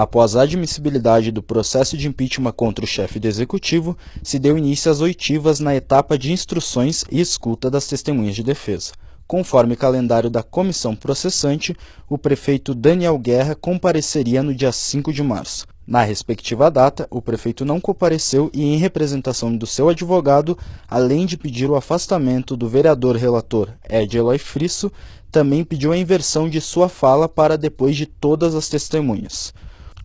Após a admissibilidade do processo de impeachment contra o chefe do Executivo, se deu início às oitivas na etapa de instruções e escuta das testemunhas de defesa. Conforme calendário da comissão processante, o prefeito Daniel Guerra compareceria no dia 5 de março. Na respectiva data, o prefeito não compareceu e, em representação do seu advogado, além de pedir o afastamento do vereador relator Ed Eloy Frisso, também pediu a inversão de sua fala para depois de todas as testemunhas.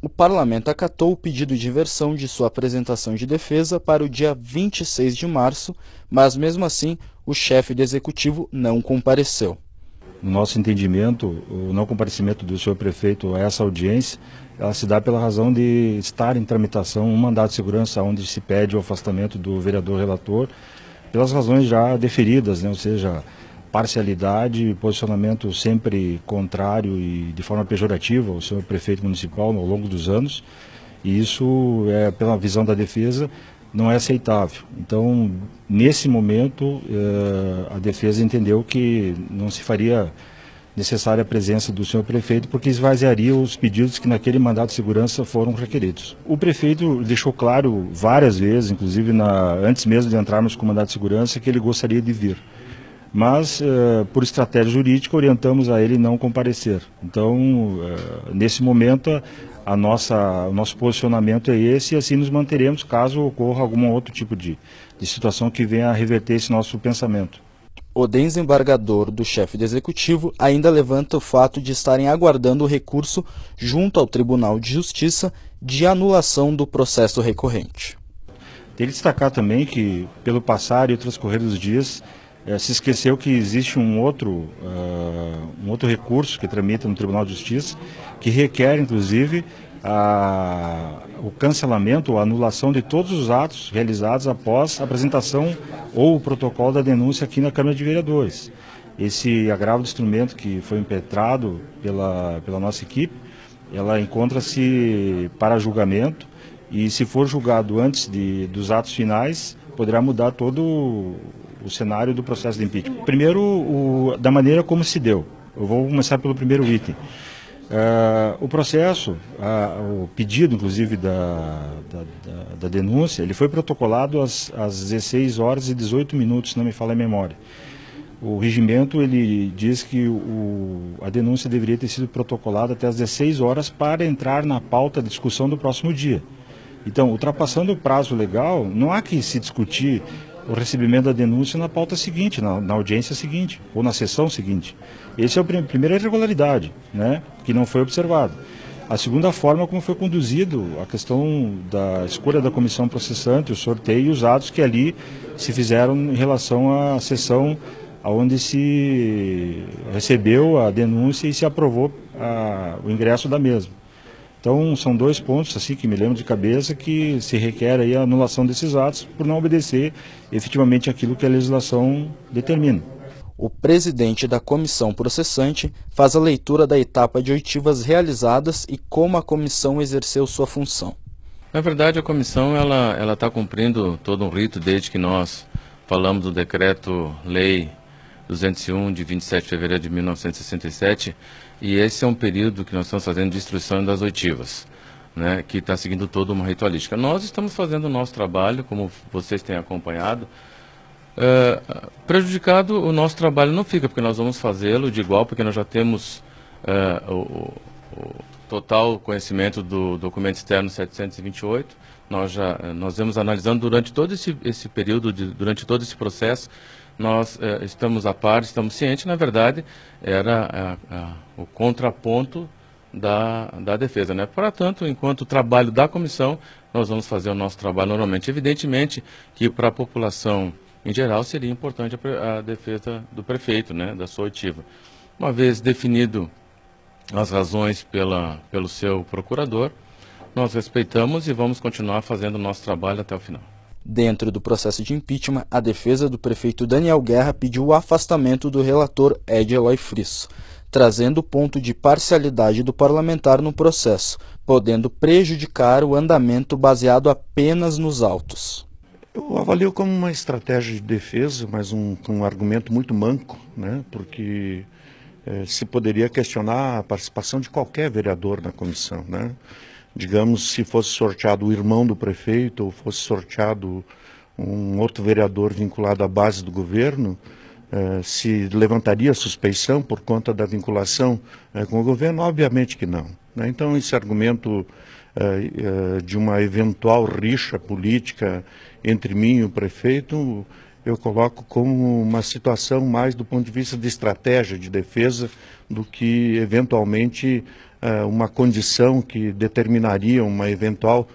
O parlamento acatou o pedido de inversão de sua apresentação de defesa para o dia 26 de março, mas mesmo assim o chefe do executivo não compareceu. No nosso entendimento, o não comparecimento do senhor prefeito a essa audiência, ela se dá pela razão de estar em tramitação um mandato de segurança onde se pede o afastamento do vereador relator, pelas razões já deferidas, né? Ou seja, parcialidade, posicionamento sempre contrário e de forma pejorativa ao senhor prefeito municipal ao longo dos anos, e isso, pela visão da defesa, não é aceitável. Então, nesse momento, a defesa entendeu que não se faria necessária a presença do senhor prefeito, porque esvaziaria os pedidos que naquele mandato de segurança foram requeridos. O prefeito deixou claro várias vezes, inclusive antes mesmo de entrarmos com o mandato de segurança, que ele gostaria de vir. Mas, por estratégia jurídica, orientamos a ele não comparecer. Então, nesse momento, o nosso posicionamento é esse, e assim nos manteremos caso ocorra algum outro tipo de situação que venha a reverter esse nosso pensamento. O desembargador do chefe do executivo ainda levanta o fato de estarem aguardando o recurso junto ao Tribunal de Justiça de anulação do processo recorrente. Tem que destacar também que, pelo passar e o transcorrer dos dias, se esqueceu que existe um outro recurso que tramita no Tribunal de Justiça, que requer, inclusive, o cancelamento ou a anulação de todos os atos realizados após a apresentação ou o protocolo da denúncia aqui na Câmara de Vereadores. Esse agravo de instrumento que foi impetrado pela nossa equipe, ela encontra-se para julgamento, e se for julgado antes dos atos finais, poderá mudar todo o cenário do processo de impeachment. Primeiro, da maneira como se deu. Eu vou começar pelo primeiro item. O processo, o pedido, inclusive, da denúncia, ele foi protocolado às 16 horas e 18 minutos, se não me falha a memória. O regimento, ele diz que a denúncia deveria ter sido protocolada até às 16 horas para entrar na pauta de discussão do próximo dia. Então, ultrapassando o prazo legal, não há que se discutir o recebimento da denúncia na pauta seguinte, na audiência seguinte, ou na sessão seguinte. Essa é a primeira irregularidade, né, que não foi observada. A segunda forma como foi conduzido a questão da escolha da comissão processante, o sorteio e os atos que ali se fizeram em relação à sessão onde se recebeu a denúncia e se aprovou o ingresso da mesma. Então, são dois pontos assim que me lembro de cabeça que se requer aí a anulação desses atos por não obedecer efetivamente aquilo que a legislação determina. O presidente da comissão processante faz a leitura da etapa de oitivas realizadas e como a comissão exerceu sua função. Na verdade, a comissão ela está cumprindo todo um rito desde que nós falamos do decreto-lei 201 de 27 de fevereiro de 1967, e esse é um período que nós estamos fazendo de instrução das oitivas, né, que está seguindo toda uma ritualística. Nós estamos fazendo o nosso trabalho, como vocês têm acompanhado. Prejudicado o nosso trabalho não fica, porque nós vamos fazê-lo de igual, porque nós já temos o total conhecimento do documento externo 728, nós vamos analisando durante todo esse período, durante todo esse processo, nós estamos a par, estamos cientes, na verdade, era o contraponto da defesa, né? Portanto, enquanto trabalho da comissão, nós vamos fazer o nosso trabalho normalmente. Evidentemente que para a população em geral seria importante a defesa do prefeito, né, da sua oitiva. Uma vez definido as razões pelo seu procurador, nós respeitamos e vamos continuar fazendo o nosso trabalho até o final. Dentro do processo de impeachment, a defesa do prefeito Daniel Guerra pediu o afastamento do relator Ed Eloy Frisso, trazendo o ponto de parcialidade do parlamentar no processo, podendo prejudicar o andamento baseado apenas nos autos. Eu avalio como uma estratégia de defesa, mas um argumento muito manco, né? Porque se poderia questionar a participação de qualquer vereador na comissão, né? Digamos, se fosse sorteado o irmão do prefeito ou fosse sorteado um outro vereador vinculado à base do governo, se levantaria suspeição por conta da vinculação com o governo? Obviamente que não, né? Então, esse argumento de uma eventual rixa política entre mim e o prefeito, eu coloco como uma situação mais do ponto de vista de estratégia de defesa do que, eventualmente, uma condição que determinaria uma eventual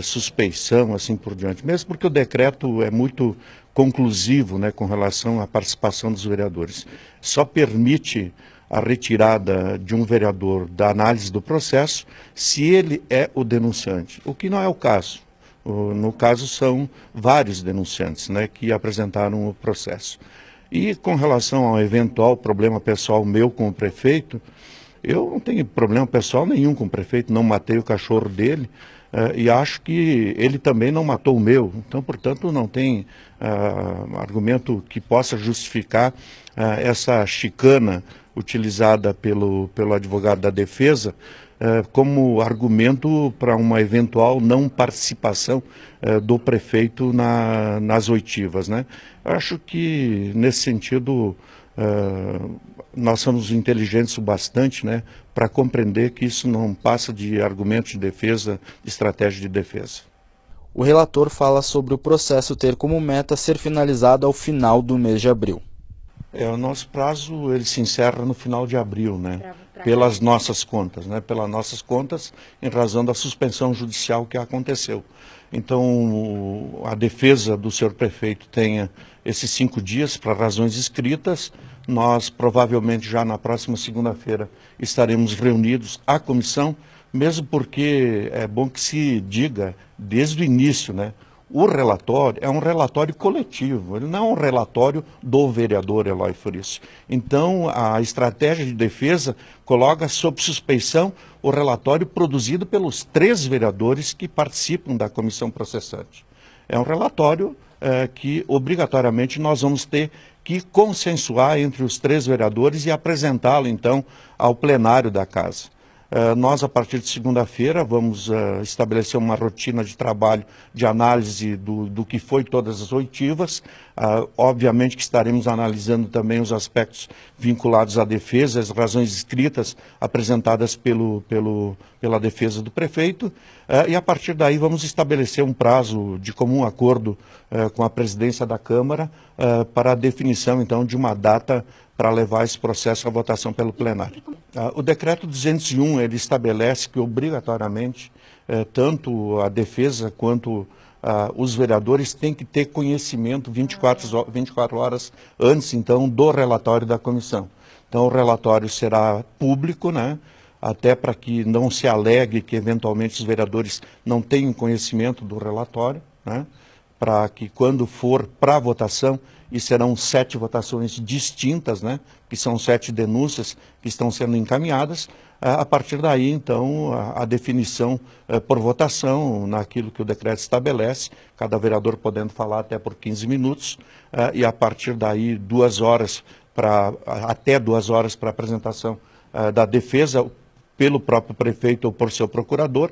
suspeição, assim por diante. Mesmo porque o decreto é muito conclusivo, né, com relação à participação dos vereadores. Só permite a retirada de um vereador da análise do processo se ele é o denunciante, o que não é o caso. No caso, são vários denunciantes, né, que apresentaram o processo. E com relação ao eventual problema pessoal meu com o prefeito, eu não tenho problema pessoal nenhum com o prefeito, não matei o cachorro dele, e acho que ele também não matou o meu. Então, portanto, não tem argumento que possa justificar essa chicana utilizada pelo advogado da defesa como argumento para uma eventual não participação do prefeito nas oitivas, né? Acho que, nesse sentido, nós somos inteligentes o bastante, né, para compreender que isso não passa de argumento de defesa, de estratégia de defesa. O relator fala sobre o processo ter como meta ser finalizado ao final do mês de abril. O nosso prazo ele se encerra no final de abril, né? Pelas nossas contas, né? Pelas nossas contas, em razão da suspensão judicial que aconteceu. Então, a defesa do senhor prefeito tenha esses 5 dias para razões escritas. Nós, provavelmente, já na próxima segunda-feira, estaremos reunidos à comissão, mesmo porque é bom que se diga desde o início, né? O relatório é um relatório coletivo, ele não é um relatório do vereador Eloy Furiço. Então, a estratégia de defesa coloca sob suspeição o relatório produzido pelos 3 vereadores que participam da comissão processante. É um relatório que, obrigatoriamente, nós vamos ter que consensuar entre os 3 vereadores e apresentá-lo, então, ao plenário da Casa. Nós, a partir de segunda-feira, vamos estabelecer uma rotina de trabalho de análise do que foi todas as oitivas. Obviamente que estaremos analisando também os aspectos vinculados à defesa, as razões escritas apresentadas pela defesa do prefeito. E a partir daí vamos estabelecer um prazo de comum acordo com a presidência da Câmara para a definição, então, de uma data para levar esse processo à votação pelo plenário. O decreto 201, ele estabelece que obrigatoriamente tanto a defesa quanto os vereadores têm que ter conhecimento 24 horas antes, então, do relatório da comissão. Então, o relatório será público, né? Até para que não se alegue que, eventualmente, os vereadores não tenham conhecimento do relatório, né? Para que, quando for para a votação, e serão 7 votações distintas, né, que são 7 denúncias que estão sendo encaminhadas, a partir daí, então, a definição por votação, naquilo que o decreto estabelece, cada vereador podendo falar até por 15 minutos, e a partir daí até 2 horas para apresentação da defesa pelo próprio prefeito ou por seu procurador,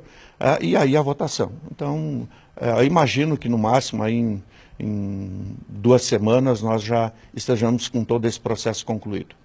e aí a votação. Então, eu imagino que no máximo aí em 2 semanas nós já estejamos com todo esse processo concluído.